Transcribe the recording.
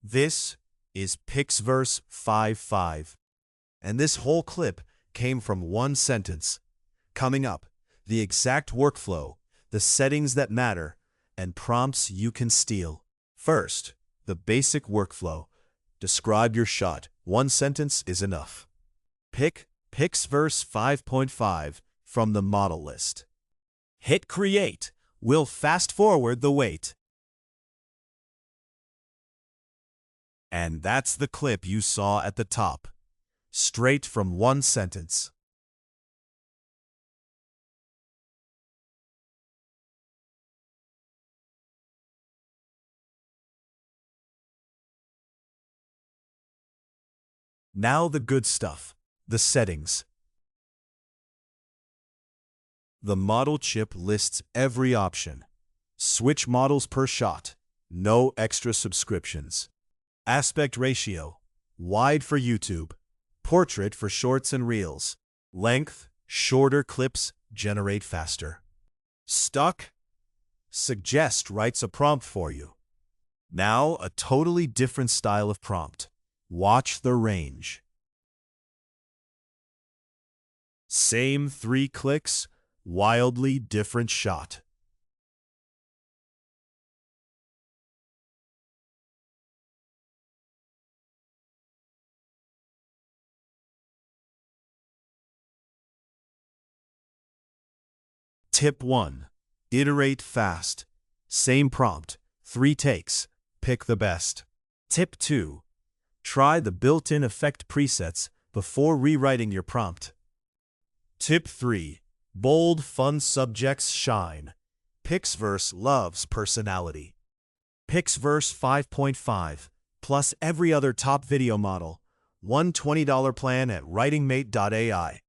This is PixVerse 5.5, and this whole clip came from one sentence. Coming up, the exact workflow, the settings that matter, and prompts you can steal. First, the basic workflow. Describe your shot. One sentence is enough. Pick PixVerse 5.5 from the model list. Hit Create. We'll fast forward the wait. And that's the clip you saw at the top, straight from one sentence. Now the good stuff, the settings. The model chip lists every option. Switch models per shot, no extra subscriptions. Aspect ratio, wide for YouTube, portrait for shorts and reels. Length, shorter clips generate faster. Stuck? Suggest writes a prompt for you. Now a totally different style of prompt. Watch the range. Same 3 clicks, wildly different shot. Tip 1. Iterate fast. Same prompt, 3 takes. Pick the best. Tip 2. Try the built-in effect presets before rewriting your prompt. Tip 3. Bold, fun subjects shine. PixVerse loves personality. PixVerse 5.5 plus every other top video model. One $20 plan at Writingmate.ai.